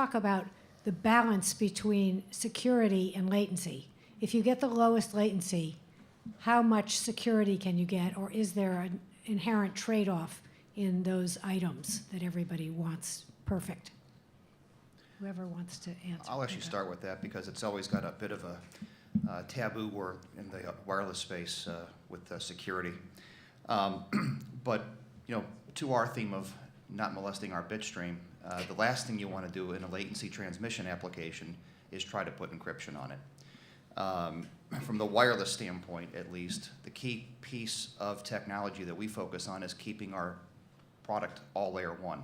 talk about the balance between security and latency. If you get the lowest latency, how much security can you get, or is there an inherent trade-off in those items that everybody wants perfect? Whoever wants to answer. I'll actually start with that because it's always got a bit of a taboo word in the wireless space with security. But to our theme of not molesting our bit stream, the last thing you want to do in a latency transmission application is try to put encryption on it. From the wireless standpoint, at least, the key piece of technology that we focus on is keeping our product all layer one.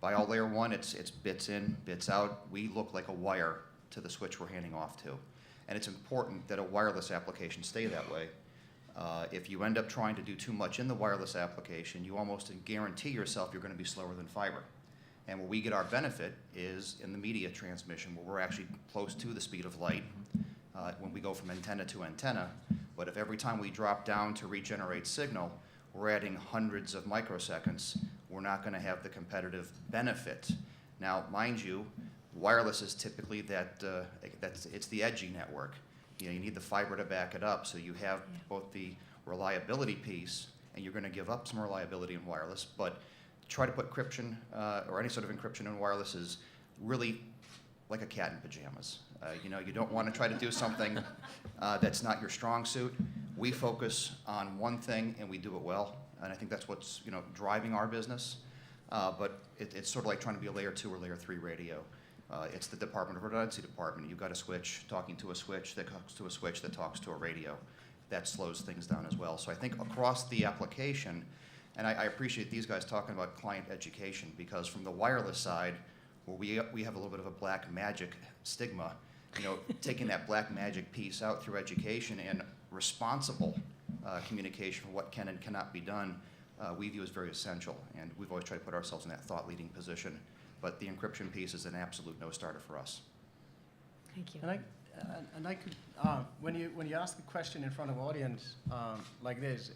By all layer one, it's bits in, bits out. We look like a wire to the switch we're handing off to. And it's important that a wireless application stay that way. If you end up trying to do too much in the wireless application, you almost guarantee yourself you're going to be slower than fiber. And where we get our benefit is in the media transmission, where we're actually close to the speed of light when we go from antenna to antenna. But if every time we drop down to regenerate signal, we're adding hundreds of microseconds, we're not going to have the competitive benefit. Now, mind you, wireless is typically it's the edgy network. You need the fiber to back it up, so you have both the reliability piece, and you're going to give up some reliability in wireless, but try to put encryption or any sort of encryption in wireless is really like a cat in pajamas. You don't want to try to do something that's not your strong suit. We focus on one thing and we do it well, and I think that's what's driving our business. But it's sort of like trying to be a layer 2 or layer 3 radio. It's the Department of Redundancy department. You've got a switch talking to a switch that talks to a switch that talks to a radio. That slows things down as well. So I think across the application, and I appreciate these guys talking about client education, because from the wireless side, where we have a little bit of a black magic stigma, taking that black magic piece out through education and responsible communication for what can and cannot be done, we view as very essential. And we've always tried to put ourselves in that thought-leading position. But the encryption piece is an absolute no-starter for us. Thank you. And I could, when you ask a question in front of an audience like this,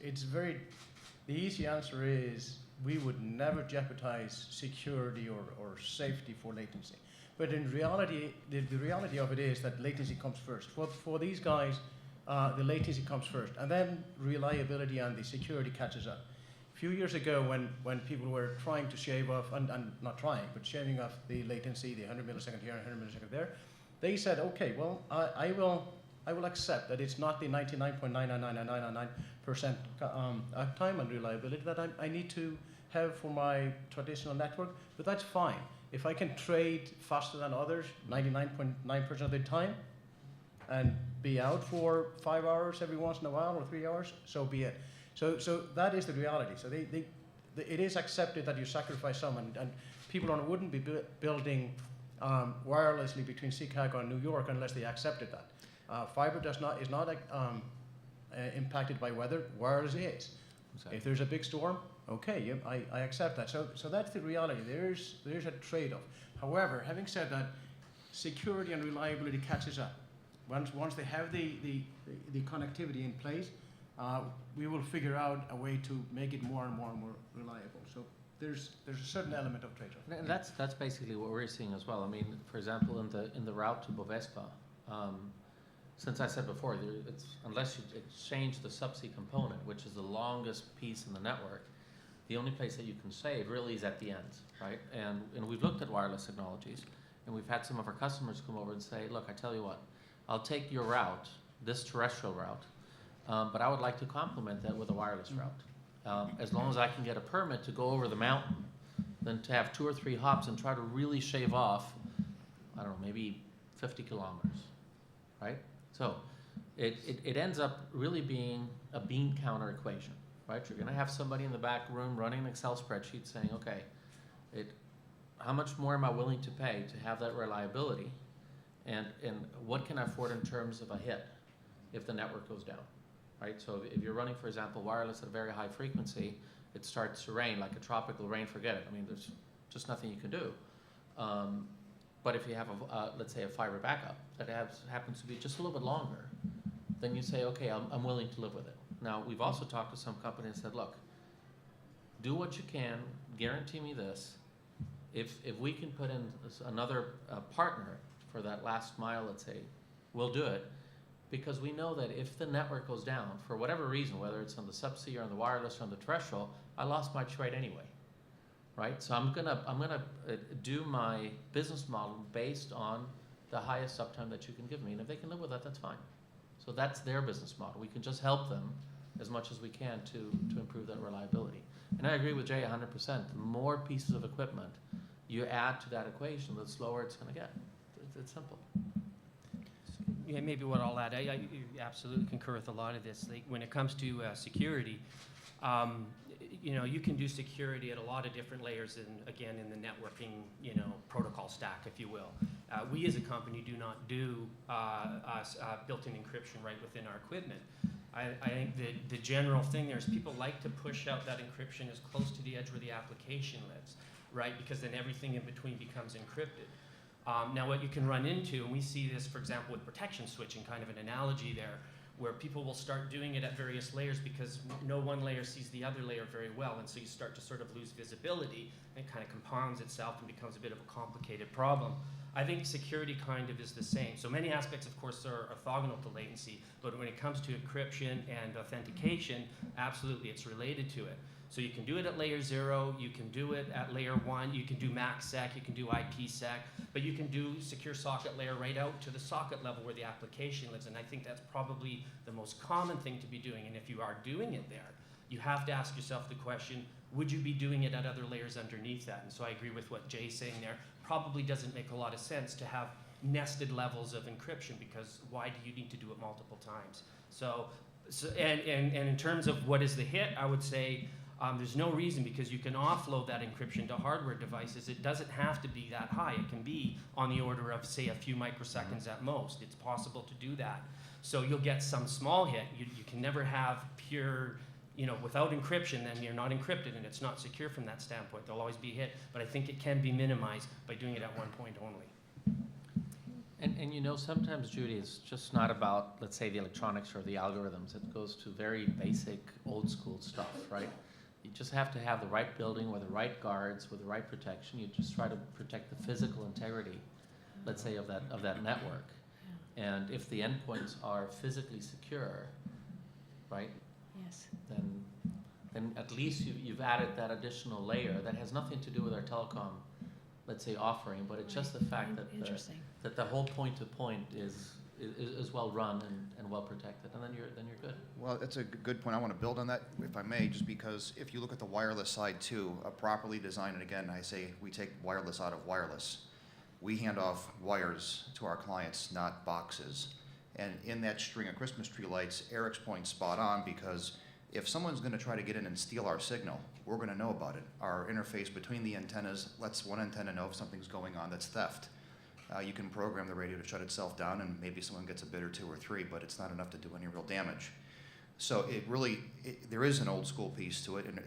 the easy answer is we would never jeopardize security or safety for latency. But in reality, the reality of it is that latency comes first. For these guys, the latency comes first, and then reliability and the security catches up. A few years ago, when people were trying to shave off, and not trying, but shaving off the latency, the 100 millisecond here and 100 millisecond there, they said, okay, well, I will accept that it's not the 99.99999% uptime and reliability that I need to have for my traditional network, but that's fine. If I can trade faster than others, 99.9% of the time, and be out for 5 hours every once in a while or 3 hours, so be it. So that is the reality. So it is accepted that you sacrifice some, and people wouldn't be building wirelessly between Chicago and New York unless they accepted that. Fiber is not impacted by weather. Wireless is. Exactly. If there's a big storm, okay, I accept that. So that's the reality. There's a trade-off. However, having said that, security and reliability catches up. Once they have the connectivity in place, we will figure out a way to make it more and more and more reliable. So there's a certain element of trade-off. And that's basically what we're seeing as well. I mean, for example, in the route to Bovespa, since I said before, unless you exchange the subsea component, which is the longest piece in the network, the only place that you can save really is at the end, right? And we've looked at wireless technologies, and we've had some of our customers come over and say, look, I tell you what, I'll take your route, this terrestrial route, but I would like to complement that with a wireless route. As long as I can get a permit to go over the mountain, then to have 2 or 3 hops and try to really shave off, I don't know, maybe 50 kilometers, right? So it ends up really being a bean counter equation, right? You're going to have somebody in the back room running an Excel spreadsheet saying, okay, how much more am I willing to pay to have that reliability, and what can I afford in terms of a hit if the network goes down, right? So if you're running, for example, wireless at a very high frequency, it starts to rain, like a tropical rain, forget it. I mean, there's just nothing you can do. But if you have, let's say, a fiber backup that happens to be just a little bit longer, then you say, okay, I'm willing to live with it. Now, we've also talked to some companies and said, look, do what you can, guarantee me this, If we can put in another partner for that last mile, let's say, we'll do it, because we know that if the network goes down for whatever reason, whether it's on the subsea or on the wireless or on the terrestrial, I lost my trade anyway, right? So I'm gonna do my business model based on the highest uptime that you can give me, and if they can live with that, that's fine. So that's their business model. We can just help them as much as we can to improve that reliability. And I agree with Jay 100%. The more pieces of equipment you add to that equation, the slower it's going to get. It's simple. Yeah, maybe what I'll add, I absolutely concur with a lot of this. Like, when it comes to security, you know, you can do security at a lot of different layers, and again, in the networking, you know, protocol stack, if you will. We as a company do not do built-in encryption right within our equipment. I think that the general thing there is people like to push out that encryption as close to the edge where the application lives, right? Because then everything in between becomes encrypted. Now what you can run into, and we see this, for example, with protection switching, kind of an analogy there, where people will start doing it at various layers because no one layer sees the other layer very well, and so you start to sort of lose visibility, and it kind of compounds itself and becomes a bit of a complicated problem. I think security kind of is the same. So many aspects, of course, are orthogonal to latency, but when it comes to encryption and authentication, absolutely it's related to it. So you can do it at layer 0, you can do it at layer 1, you can do MACsec, you can do IPsec, but you can do secure socket layer right out to the socket level where the application lives, and I think that's probably the most common thing to be doing, and if you are doing it there, you have to ask yourself the question, would you be doing it at other layers underneath that? And so I agree with what Jay's saying there. Probably doesn't make a lot of sense to have nested levels of encryption, because why do you need to do it multiple times? So and in terms of what is the hit, I would say there's no reason, because you can offload that encryption to hardware devices. It doesn't have to be that high. It can be on the order of, say, a few microseconds at most. It's possible to do that. So you'll get some small hit. You can never have pure, you know, without encryption, then you're not encrypted and it's not secure from that standpoint. There'll always be a hit, but I think it can be minimized by doing it at one point only. And you know, sometimes, Judy, it's just not about, let's say, the electronics or the algorithms. It goes to very basic, old school stuff, right? You just have to have the right building with the right guards, with the right protection. You just try to protect the physical integrity, let's say, of that network. And if the endpoints are physically secure, right? Yes. Then at least you've added that additional layer that has nothing to do with our telecom, let's say, offering, but it's just the fact that the whole point-to-point is well run and well protected, and then you're good. Well, that's a good point. I want to build on that, if I may, just because if you look at the wireless side too, properly designed, and again, I say we take wireless out of wireless. We hand off wires to our clients, not boxes. And in that string of Christmas tree lights, Erick's point's spot on, because if someone's going to try to get in and steal our signal, we're going to know about it. Our interface between the antennas lets one antenna know if something's going on that's theft. You can program the radio to shut itself down, and maybe someone gets a bit or 2 or 3, but it's not enough to do any real damage. So there is an old school piece to it, and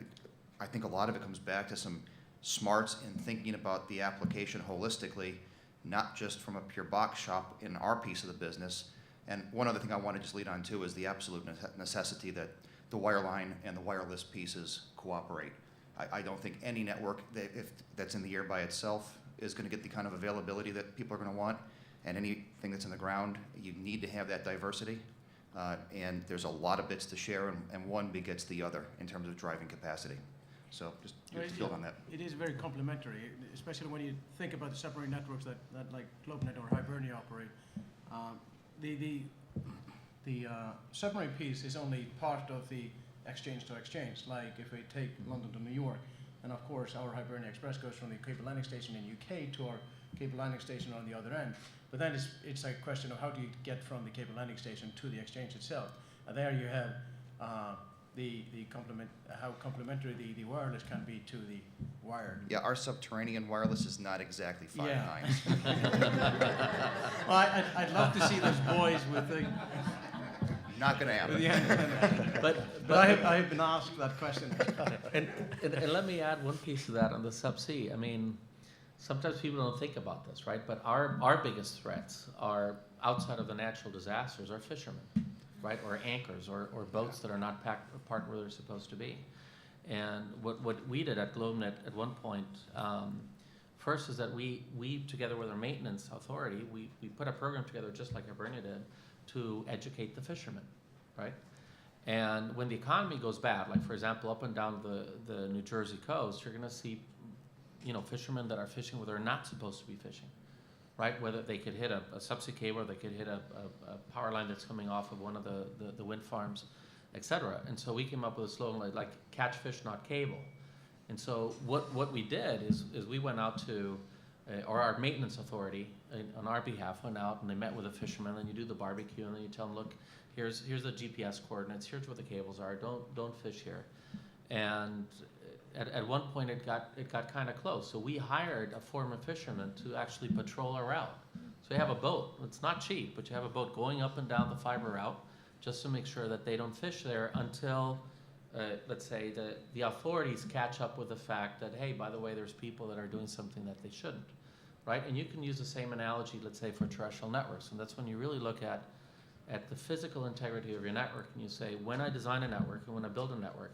I think a lot of it comes back to some smarts in thinking about the application holistically, not just from a pure box shop in our piece of the business. And one other thing I want to just lead on to is the absolute necessity that the wireline and the wireless pieces cooperate. I don't think any network that's in the air by itself is going to get the kind of availability that people are going to want, and anything that's in the ground, you need to have that diversity, and there's a lot of bits to share, and one begets the other in terms of driving capacity. So just to build on that. It is very complementary, especially when you think about the separate networks that like GlobeNet or Hibernia operate. The submarine piece is only part of the exchange to exchange. Like if we take London to New York, and of course our Hibernia Express goes from the cable landing station in UK to our cable landing station on the other end. But then it's a question of how do you get from the cable landing station to the exchange itself. And there you have how complementary the wireless can be to the wired. Yeah, our subterranean wireless is not exactly 5'9". Yeah. Well, I'd love to see those boys with the. Not going to happen. But I have been asked that question. and let me add one piece to that on the subsea. I mean, sometimes people don't think about this, right? But our biggest threats are outside of the natural disasters are fishermen, right? Or anchors or boats that are not parked where they're supposed to be. And what we did at GlobeNet at one point, First is that we together with our maintenance authority, we put a program together just like Hibernia did to educate the fishermen, right? And when the economy goes bad, like for example, up and down the New Jersey coast, you're gonna see, fishermen that are fishing where they're not supposed to be fishing, right? Whether they could hit a subsea cable, or they could hit a power line that's coming off of one of the wind farms, etc. And so we came up with a slogan like catch fish, not cable. And so what we did is we went out to, or our maintenance authority on our behalf went out and they met with the fishermen, and you do the barbecue, and then you tell them, look, here's the GPS coordinates, here's where the cables are, don't fish here. And at one point it got kind of close, so we hired a former fisherman to actually patrol our route. So you have a boat, it's not cheap, but you have a boat going up and down the fiber route just to make sure that they don't fish there until let's say the authorities catch up with the fact that, hey, by the way, there's people that are doing something that they shouldn't, right? And you can use the same analogy, let's say, for terrestrial networks, and that's when you really look at the physical integrity of your network, and you say, when I design a network and when I build a network,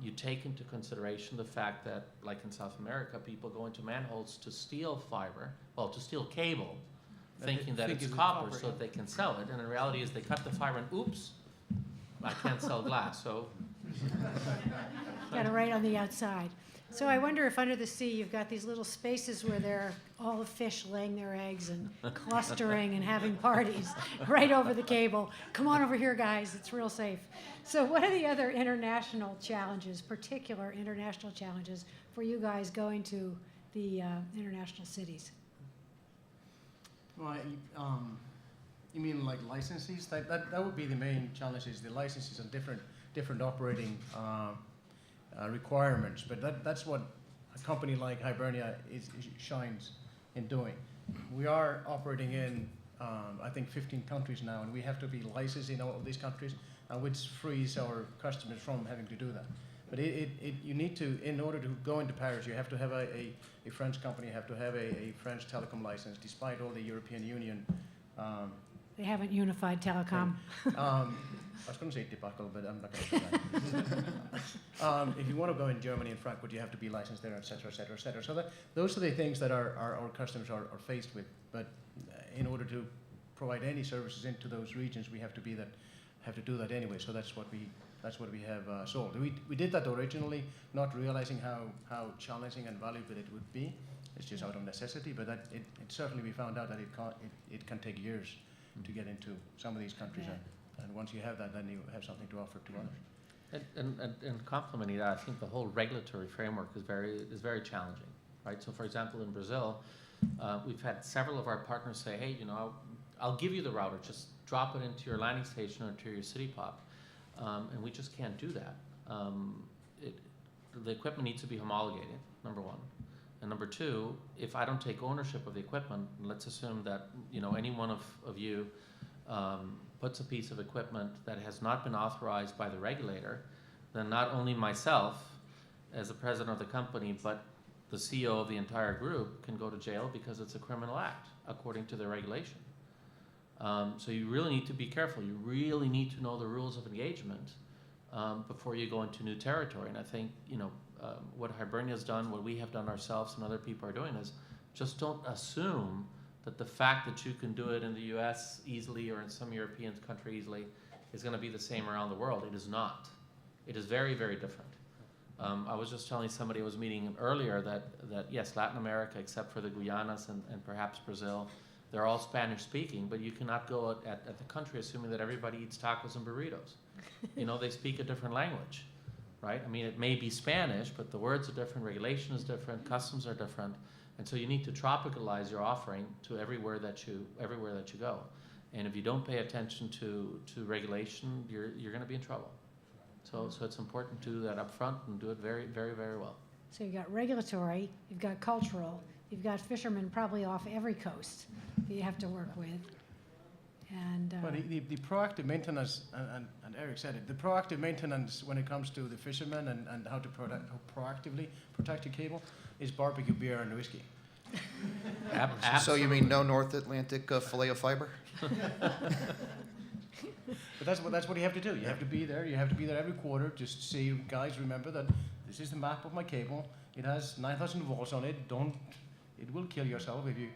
you take into consideration the fact that, like in South America, people go into manholes to steal fiber, to steal cable, thinking that it's copper so that they can sell it, and in reality is they cut the fiber and oops, I can't sell glass, so. Got it right on the outside. So I wonder if under the sea you've got these little spaces where there are all the fish laying their eggs and clustering and having parties right over the cable. Come on over here, guys. It's real safe. So what are the other international challenges, particular international challenges for you guys going to the international cities? Well, you mean like licenses? That would be the main challenge, is the licenses and different operating requirements. But that's what a company like Hibernia shines in doing. We are operating in I think 15 countries now, and we have to be licensed in all of these countries, which frees our customers from having to do that. But you need to, in order to go into Paris, you have to have a French company, you have to have a French telecom license, despite all the European Union. They haven't unified Telecom. I was going to say debacle, but I'm not going to say that. If you want to go in Germany and Frankfurt, you have to be licensed there, et cetera, et cetera, et cetera. So those are the things that our customers are faced with. But in order to provide any services into those regions, we have to do that anyway. So that's what we have sold. We did that originally, not realizing how challenging and valuable it would be. It's just out of necessity, but it certainly we found out that it can take years to get into some of these countries. Yeah. And once you have that, then you have something to offer to others. And complementing that, I think the whole regulatory framework is very challenging, right? So, for example, in Brazil, we've had several of our partners say, hey, I'll give you the router, just drop it into your landing station or to your city pop, and we just can't do that. The equipment needs to be homologated, number one. And number two, if I don't take ownership of the equipment, let's assume that any one of you puts a piece of equipment that has not been authorized by the regulator, then not only myself as the president of the company, but the CEO of the entire group can go to jail because it's a criminal act according to the regulation. So you really need to be careful. You really need to know the rules of engagement before you go into new territory. And I think what Hibernia has done, what we have done ourselves, and other people are doing is just don't assume that the fact that you can do it in the US easily or in some European country easily is going to be the same around the world. It is not. It is very, very different. I was just telling somebody I was meeting earlier that yes, Latin America, except for the Guyanas and perhaps Brazil, they're all Spanish speaking, but you cannot go at the country assuming that everybody eats tacos and burritos. They speak a different language, right? I mean, it may be Spanish, but the words are different, regulation is different, customs are different. And so you need to tropicalize your offering to everywhere that you go. And if you don't pay attention to regulation, you're going to be in trouble. So it's important to do that up front and do it very, very, very well. So you've got regulatory, you've got cultural, you've got fishermen probably off every coast that you have to work with. And well, the proactive maintenance, and Eric said it, the proactive maintenance when it comes to the fishermen and how to proactively protect your cable is barbecue, beer, and whiskey. So you mean no North Atlantic fillet of fiber? But that's what you have to do. You have to be there. You have to be there every quarter. Just say, guys, remember that this is the map of my cable. It has 9,000 volts on it. Don't it will kill yourself if you.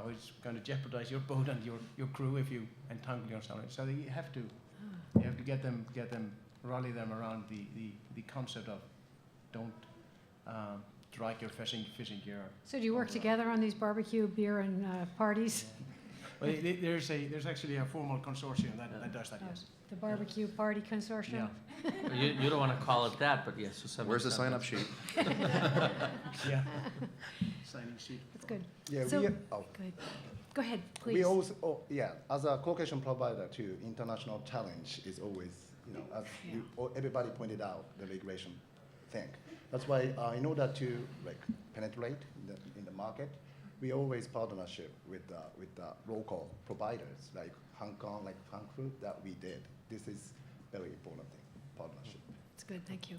It's going to jeopardize your boat and your crew if you entangle yourself. So you have to get them, rally them around the concept of don't drag your fishing gear. So do you work together on these barbecue, beer, and parties? Well, there's actually a formal consortium that does that. Yes. The barbecue party consortium? Yeah. You don't want to call it that, but yes, to some Where's the extent sign-up sheet? Yeah. Signing sheet. That's good. Yeah, So- we, Good. Go ahead, we please. also, as a colocation provider to international challenge is always, as everybody pointed out, the regulation thing. That's why in order to penetrate in the market, we always partnership with the local providers like Hong Kong, like Frankfurt that we did. This is very important thing, partnership. That's good, thank you.